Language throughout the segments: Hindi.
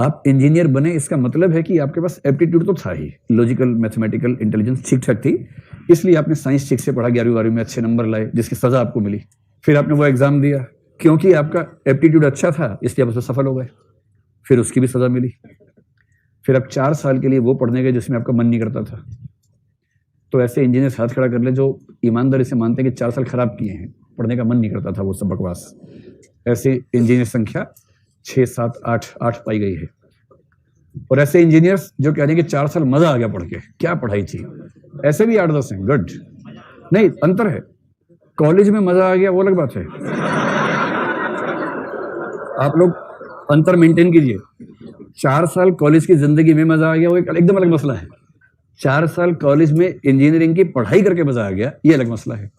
आप इंजीनियर बने इसका मतलब है कि आपके पास एप्टीट्यूड तो था ही, लॉजिकल मैथमेटिकल इंटेलिजेंस ठीक ठाक थी, इसलिए आपने साइंस ठीक से पढ़ा, 11वीं में अच्छे नंबर लाए, जिसकी सजा आपको मिली। फिर आपने वो एग्जाम दिया, क्योंकि आपका एप्टीट्यूड अच्छा था इसलिए आप उसमें सफल हो गए, फिर उसकी भी सजा मिली। फिर आप 4 साल के लिए वो पढ़ने गए जिसमें आपका मन नहीं करता था। तो ऐसे इंजीनियर हाथ खड़ा कर ले जो ईमानदारी से मानते हैं कि 4 साल खराब किए हैं, पढ़ने का मन नहीं करता था, वो सब बकवास। ऐसे इंजीनियर संख्या 6, 7, 8 पाई गई है। और ऐसे इंजीनियर्स जो कह रहे हैं कि 4 साल मजा आ गया पढ़ के, क्या पढ़ाई थी, ऐसे भी 8-10 हैं। गुड, नहीं अंतर है, कॉलेज में मजा आ गया वो अलग बात है। आप लोग अंतर मेंटेन कीजिए। 4 साल कॉलेज की जिंदगी में मजा आ गया वो एकदम अलग मसला है। 4 साल कॉलेज में इंजीनियरिंग की पढ़ाई करके मजा आ गया, ये अलग मसला है।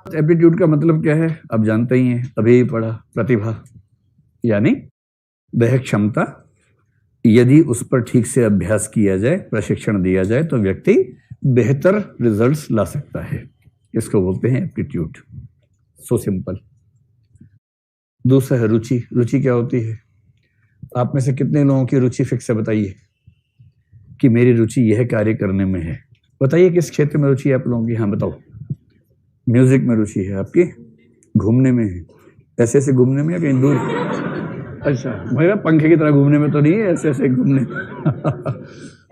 एप्टीट्यूड का मतलब क्या है आप जानते ही हैं, अभी पढ़ा। प्रतिभा यानी वह क्षमता, यदि उस पर ठीक से अभ्यास किया जाए, प्रशिक्षण दिया जाए तो व्यक्ति बेहतर रिजल्ट्स ला सकता है। इसको बोलते हैं एप्टीट्यूड। So simple. दूसरा है रुचि। रुचि क्या होती है? आप में से कितने लोगों की रुचि फिक्स है? बताइए कि मेरी रुचि यह कार्य करने में है। बताइए किस क्षेत्र में रुचि है आप लोगों की? हाँ बताओ। म्यूजिक में रुचि है आपकी, घूमने में है, ऐसे ऐसे घूमने में या कहीं दूर? अच्छा, मेरा पंखे की तरह घूमने में तो नहीं है, ऐसे ऐसे घूमने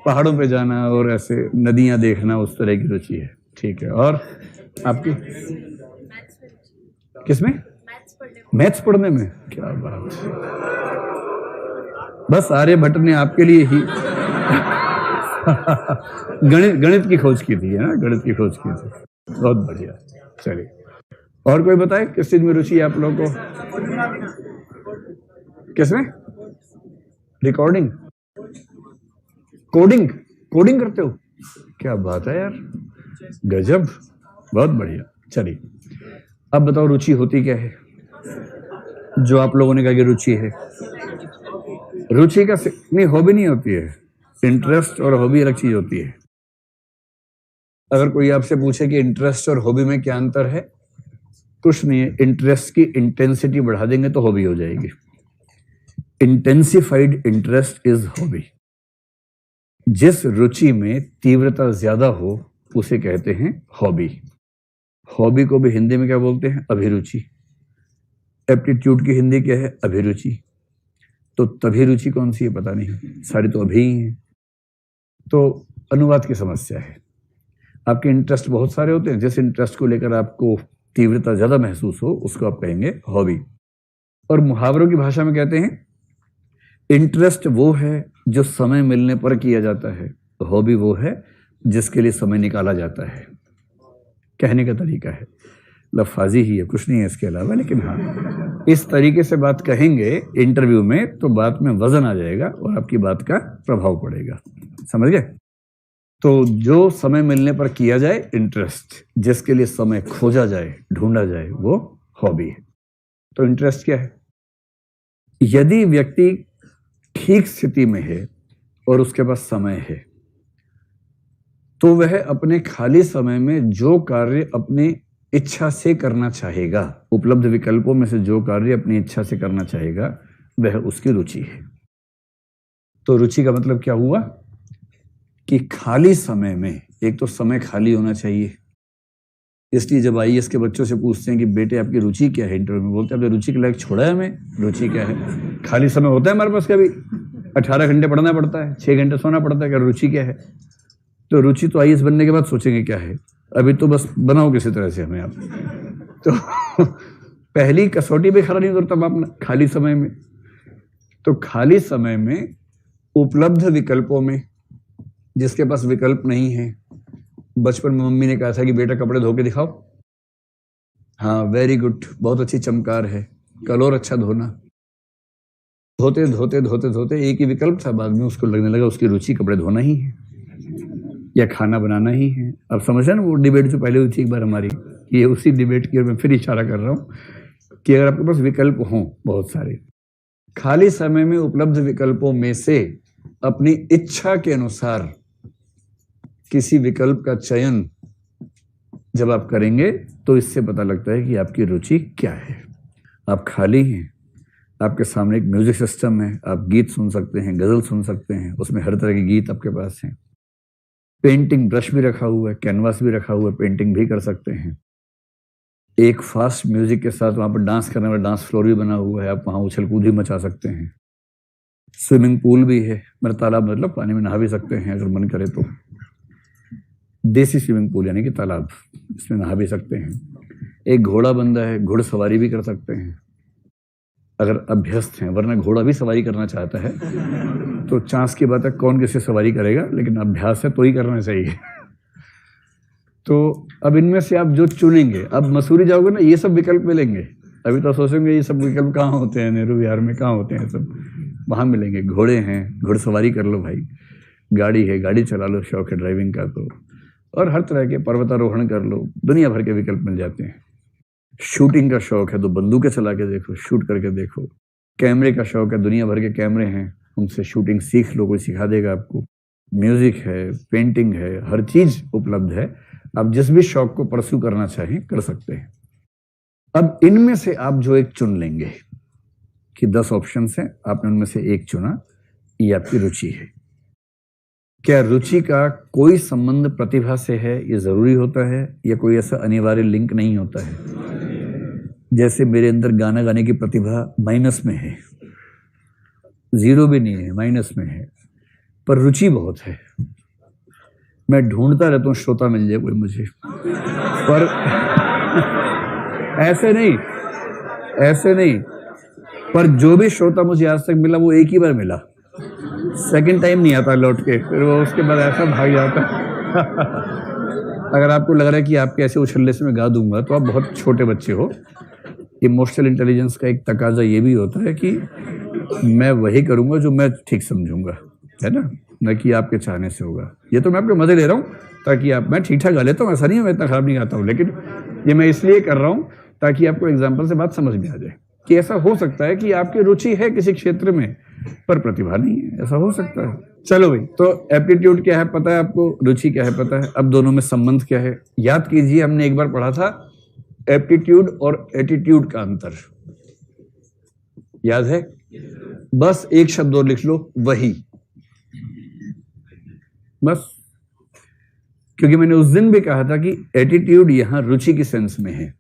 पहाड़ों पे जाना और ऐसे नदियां देखना, उस तरह की रुचि है। ठीक है, और आपकी किसमें? मैथ्स पढ़ने में। क्या बात है, बस आर्यभट्ट ने आपके लिए ही गणित की खोज की थी, है ना, गणित की खोज की थी। बहुत बढ़िया। चलिए, और कोई बताए किस चीज में रुचि है आप लोगों को? किसमें? Recording, coding. कोडिंग करते हो? क्या बात है यार, गजब, बहुत बढ़िया। चलिए, अब बताओ रुचि होती क्या है जो आप लोगों ने कहा कि रुचि है? रुचि का नहीं, हॉबी नहीं होती है। इंटरेस्ट और हॉबी अलग चीज होती है। अगर कोई आपसे पूछे कि इंटरेस्ट और हॉबी में क्या अंतर है, कुछ नहीं है। इंटरेस्ट की इंटेंसिटी बढ़ा देंगे तो हॉबी हो जाएगी। Intensified interest is hobby. जिस रुचि में तीव्रता ज्यादा हो उसे कहते हैं हॉबी। हॉबी को भी हिंदी में क्या बोलते हैं? अभिरुचि। एप्टीट्यूड की हिंदी क्या है? अभिरुचि। तो तभी रुचि कौन सी है पता नहीं, सारी तो अभी ही है। तो अनुवाद की समस्या है। आपके इंटरेस्ट बहुत सारे होते हैं, जिस इंटरेस्ट को लेकर आपको तीव्रता ज्यादा महसूस हो उसको आप कहेंगे हॉबी। और मुहावरों की भाषा में कहते हैं इंटरेस्ट वो है जो समय मिलने पर किया जाता है, हॉबी वो है जिसके लिए समय निकाला जाता है। कहने का तरीका है, लफाजी ही है, कुछ नहीं है इसके अलावा। लेकिन हाँ, इस तरीके से बात कहेंगे इंटरव्यू में तो बात में वजन आ जाएगा और आपकी बात का प्रभाव पड़ेगा। समझ गए? तो जो समय मिलने पर किया जाए इंटरेस्ट, जिसके लिए समय खोजा जाए, ढूंढा जाए, वो हॉबी है। तो इंटरेस्ट क्या है? यदि व्यक्ति ठीक स्थिति में है और उसके पास समय है तो वह अपने खाली समय में जो कार्य अपनी इच्छा से करना चाहेगा, उपलब्ध विकल्पों में से जो कार्य अपनी इच्छा से करना चाहेगा, वह उसकी रुचि है। तो रुचि का मतलब क्या हुआ कि खाली समय में, एक तो समय खाली होना चाहिए। इसलिए जब आईएएस के बच्चों से पूछते हैं कि बेटे आपकी रुचि क्या है, इंटरव्यू में बोलते हैं आपने रुचि के लायक छोड़ा है हमें, रुचि क्या है? खाली समय होता है हमारे पास, कभी 18 घंटे पढ़ना पड़ता है, 6 घंटे सोना पड़ता है, क्या रुचि क्या है? तो रुचि तो आईएएस बनने के बाद सोचेंगे क्या है, अभी तो बस बनाओ किसी तरह से हमें आप। तो पहली कसौटी भी खरा नहीं उतरता अपना खाली समय में। तो खाली समय में उपलब्ध विकल्पों में, जिसके पास विकल्प नहीं है, बचपन में मम्मी ने कहा था कि बेटा कपड़े धो के दिखाओ, हाँ वेरी गुड, बहुत अच्छी चमकार है, कल और अच्छा धोना। धोते धोते धोते धोते एक ही विकल्प था, बाद में उसको लगने लगा उसकी रुचि कपड़े धोना ही है या खाना बनाना ही है। अब समझा ना वो डिबेट जो पहले हुई थी एक बार हमारी, ये उसी डिबेट की मैं फिर इशारा कर रहा हूं कि अगर आपके पास विकल्प हों बहुत सारे, खाली समय में उपलब्ध विकल्पों में से अपनी इच्छा के अनुसार किसी विकल्प का चयन जब आप करेंगे तो इससे पता लगता है कि आपकी रुचि क्या है। आप खाली हैं, आपके सामने एक म्यूजिक सिस्टम है, आप गीत सुन सकते हैं, गजल सुन सकते हैं, उसमें हर तरह के गीत आपके पास हैं। पेंटिंग ब्रश भी रखा हुआ है, कैनवास भी रखा हुआ है, पेंटिंग भी कर सकते हैं। एक फास्ट म्यूजिक के साथ वहां पर डांस करने वाला डांस फ्लोर भी बना हुआ है, आप वहां उछल कूद भी मचा सकते हैं। स्विमिंग पूल भी है, मेरा तालाब मतलब पानी में नहा भी सकते हैं अगर मन करे तो। देसी स्विमिंग पूल यानी कि तालाब, इसमें नहा भी सकते हैं। एक घोड़ा बंदा है, घुड़सवारी भी कर सकते हैं अगर अभ्यस्त हैं, वरना घोड़ा भी सवारी करना चाहता है तो चांस की बात है, कौन किससे सवारी करेगा, लेकिन अभ्यास है तो ही करना चाहिए। तो अब इनमें से आप जो चुनेंगे, अब मसूरी जाओगे ना, ये सब विकल्प मिलेंगे। अभी तो सोचेंगे ये सब विकल्प कहाँ होते हैं, नेहरू विहार में कहाँ होते हैं, सब वहाँ मिलेंगे। घोड़े हैं, घुड़सवारी कर लो भाई, गाड़ी है, गाड़ी चला लो, शौक है ड्राइविंग का तो, और हर तरह के पर्वतारोहण कर लो, दुनिया भर के विकल्प मिल जाते हैं। शूटिंग का शौक है तो बंदूकें चला के देखो, शूट करके देखो। कैमरे का शौक है, दुनिया भर के कैमरे हैं, उनसे शूटिंग सीख लो, कोई सिखा देगा आपको। म्यूजिक है, पेंटिंग है, हर चीज उपलब्ध है। आप जिस भी शौक को परस्यू करना चाहें कर सकते हैं। अब इनमें से आप जो एक चुन लेंगे कि 10 ऑप्शन हैं, आपने उनमें से एक चुना, ये आपकी रुचि है। क्या रुचि का कोई संबंध प्रतिभा से है, ये जरूरी होता है, या कोई ऐसा अनिवार्य लिंक नहीं होता है? जैसे मेरे अंदर गाना गाने की प्रतिभा माइनस में है, 0 भी नहीं है, माइनस में है, पर रुचि बहुत है। मैं ढूंढता रहता हूँ श्रोता मिल जाए कोई मुझे, पर ऐसे नहीं, पर जो भी श्रोता मुझे आज तक मिला वो एक ही बार मिला, सेकंड टाइम नहीं आता लौट के, फिर वो उसके बाद ऐसा भाग जाता। अगर आपको लग रहा है कि आपके ऐसे उछल्ले से मैं गा दूंगा तो आप बहुत छोटे बच्चे हो। इमोशनल इंटेलिजेंस का एक तकाजा ये भी होता है कि मैं वही करूंगा जो मैं ठीक समझूंगा, है ना, न कि आपके चाहने से होगा। ये तो मैं आपके मजे ले रहा हूँ ताकि आप, मैं ठीक ठाक गा लेता हूँ, ऐसा नहीं है मैं इतना खराब नहीं गाता हूँ, लेकिन ये मैं इसलिए कर रहा हूँ ताकि आपको एग्जाम्पल से बात समझ में आ जाए कि ऐसा हो सकता है कि आपकी रुचि है किसी क्षेत्र में पर प्रतिभा नहीं है, ऐसा हो सकता है। चलो भाई, तो एप्टीट्यूड क्या है पता है आपको, रुचि क्या है पता है, अब दोनों में संबंध क्या है याद कीजिए। हमने एक बार पढ़ा था एप्टीट्यूड और एटीट्यूड का अंतर, याद है? बस एक शब्द और लिख लो, वही, बस। क्योंकि मैंने उस दिन भी कहा था कि एटीट्यूड यहां रुचि की सेंस में है।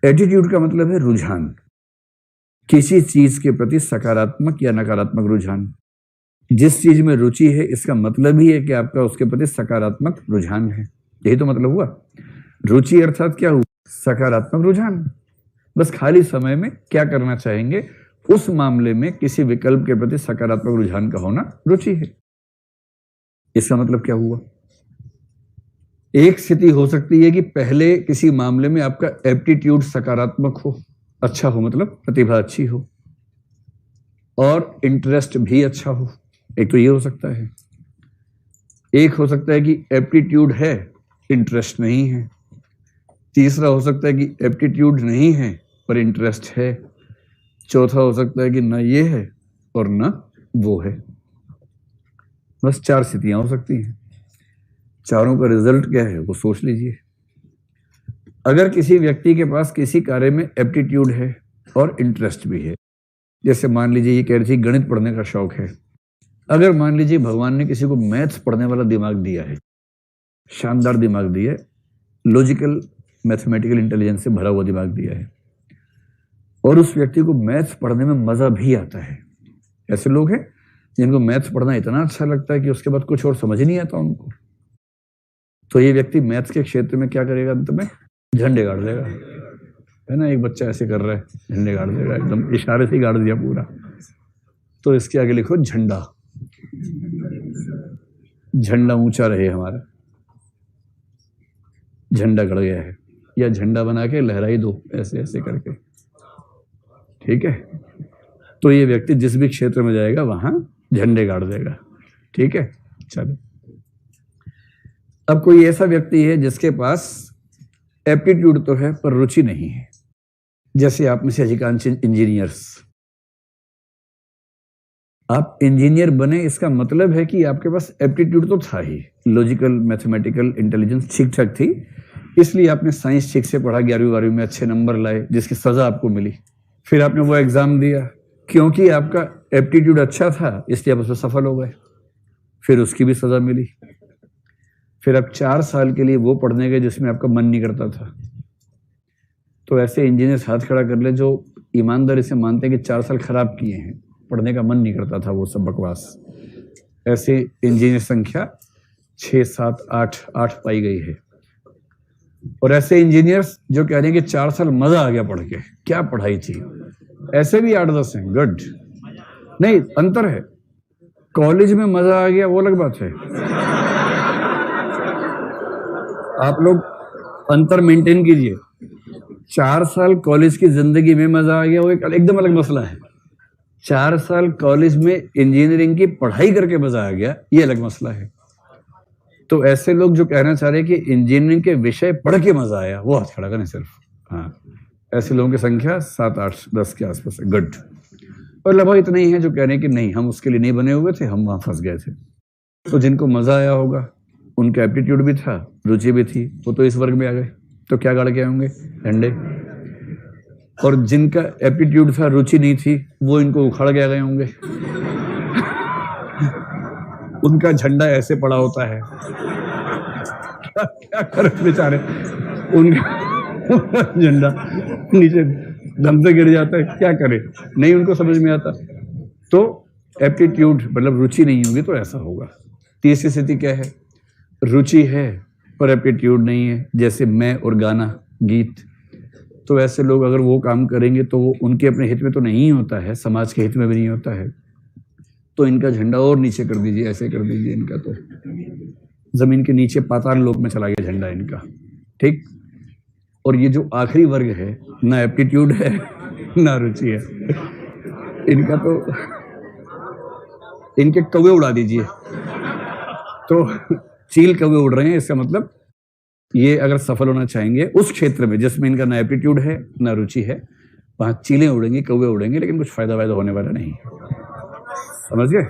एटीट्यूड का मतलब है रुझान, किसी चीज के प्रति सकारात्मक या नकारात्मक रुझान। जिस चीज में रुचि है इसका मतलब ही है कि आपका उसके प्रति सकारात्मक रुझान है, यही तो मतलब हुआ। रुचि अर्थात क्या हुआ? सकारात्मक रुझान। बस खाली समय में क्या करना चाहेंगे उस मामले में किसी विकल्प के प्रति सकारात्मक रुझान का होना रुचि है। इसका मतलब क्या हुआ? एक स्थिति हो सकती है कि पहले किसी मामले में आपका एप्टीट्यूड सकारात्मक हो, अच्छा हो, मतलब प्रतिभा अच्छी हो, और इंटरेस्ट भी अच्छा हो। एक तो ये हो सकता है। एक हो सकता है कि एप्टीट्यूड है, इंटरेस्ट नहीं है। तीसरा हो सकता है कि एप्टीट्यूड नहीं है पर इंटरेस्ट है। चौथा हो सकता है कि ना ये है और ना वो है। बस 4 स्थितियां हो सकती हैं। चारों का रिजल्ट क्या है वो सोच लीजिए। अगर किसी व्यक्ति के पास किसी कार्य में एप्टीट्यूड है और इंटरेस्ट भी है, जैसे मान लीजिए ये कह रही थी गणित पढ़ने का शौक है, अगर मान लीजिए भगवान ने किसी को मैथ्स पढ़ने वाला दिमाग दिया है, शानदार दिमाग दिया है, लॉजिकल मैथमेटिकल इंटेलिजेंस से भरा हुआ दिमाग दिया है, और उस व्यक्ति को मैथ्स पढ़ने में मजा भी आता है। ऐसे लोग हैं जिनको मैथ्स पढ़ना इतना अच्छा लगता है कि उसके बाद कुछ और समझ नहीं आता उनको। तो ये व्यक्ति मैथ्स के क्षेत्र में क्या करेगा? अंत में झंडे गाड़ देगा, है ना। एक बच्चा ऐसे कर रहा है, झंडे गाड़ देगा, एकदम इशारे से गाड़ दिया पूरा। तो इसके आगे लिखो झंडा। झंडा ऊंचा रहे हमारा, झंडा गड़ गया है, या झंडा बना के लहराई दो ऐसे ऐसे करके, ठीक है। तो ये व्यक्ति जिस भी क्षेत्र में जाएगा वहां झंडे गाड़ देगा, ठीक है। चलो, अब कोई ऐसा व्यक्ति है जिसके पास एप्टीट्यूड तो है पर रुचि नहीं है, जैसे आप में से अधिकांश इंजीनियर्स। आप इंजीनियर बने इसका मतलब है कि आपके पास एप्टीट्यूड तो था ही, लॉजिकल मैथमेटिकल इंटेलिजेंस ठीक ठाक थी, इसलिए आपने साइंस ठीक से पढ़ा, 11वीं 12वीं में अच्छे नंबर लाए, जिसकी सजा आपको मिली, फिर आपने वो एग्जाम दिया, क्योंकि आपका एप्टीट्यूड अच्छा था इसलिए आप उसमें सफल हो गए, फिर उसकी भी सजा मिली। फिर आप 4 साल के लिए वो पढ़ने गए जिसमें आपका मन नहीं करता था। तो ऐसे इंजीनियर्स हाथ खड़ा कर ले जो ईमानदारी से मानते हैं कि 4 साल खराब किए हैं, पढ़ने का मन नहीं करता था, वो सब बकवास। ऐसे इंजीनियर संख्या 6, 7, 8 पाई गई है। और ऐसे इंजीनियर्स जो कह रहे हैं कि 4 साल मजा आ गया पढ़ के, क्या पढ़ाई थी, ऐसे भी 8-10 हैं। गुड, नहीं अंतर है। कॉलेज में मजा आ गया वो अलग बात है, आप लोग अंतर मेंटेन कीजिए। 4 साल कॉलेज की जिंदगी में मजा आ गया वो एकदम अलग मसला है। 4 साल कॉलेज में इंजीनियरिंग की पढ़ाई करके मजा आ गया, ये अलग मसला है। तो ऐसे लोग जो कहना चाह रहे हैं कि इंजीनियरिंग के विषय पढ़ के मजा आया, वो हाथ खड़ा करें सिर्फ। हाँ, ऐसे लोगों की संख्या 7, 8, 10 के आसपास है। गुड। और लगभग इतने ही हैं जो कह रहे हैं कि नहीं, हम उसके लिए नहीं बने हुए थे, हम वहां फंस गए थे। तो जिनको मजा आया होगा, उनका एप्टीट्यूड भी था, रुचि भी थी, वो तो इस वर्ग में आ गए। तो क्या गाड़ के आएंगे? झंडे। और जिनका एप्टीट्यूड था, रुचि नहीं थी, वो इनको उखाड़ के आ गए होंगे। उनका झंडा ऐसे पड़ा होता है, क्या करे बेचारे, उनका झंडा नीचे दम से गिर जाता है, क्या करे, नहीं उनको समझ में आता। तो एप्टीट्यूड मतलब रुचि नहीं होगी तो ऐसा होगा। तीसरी स्थिति क्या है? रुचि है पर एप्टीट्यूड नहीं है, जैसे मैं और गाना, गीत। तो ऐसे लोग अगर वो काम करेंगे तो वो उनके अपने हित में तो नहीं होता है, समाज के हित में भी नहीं होता है। तो इनका झंडा और नीचे कर दीजिए, ऐसे कर दीजिए, इनका तो जमीन के नीचे पाताल लोक में चला गया झंडा इनका। ठीक। और ये जो आखिरी वर्ग है, ना एप्टीट्यूड है ना रुचि है, इनका तो इनके कौवे उड़ा दीजिए। तो चील कौवे उड़ रहे हैं, इसका मतलब ये अगर सफल होना चाहेंगे उस क्षेत्र में जिसमें इनका ना एप्टीट्यूड है ना रुचि है, वहां चीलें उड़ेंगी, कौवे उड़ेंगे, लेकिन कुछ फायदा होने वाला नहीं। समझ गए?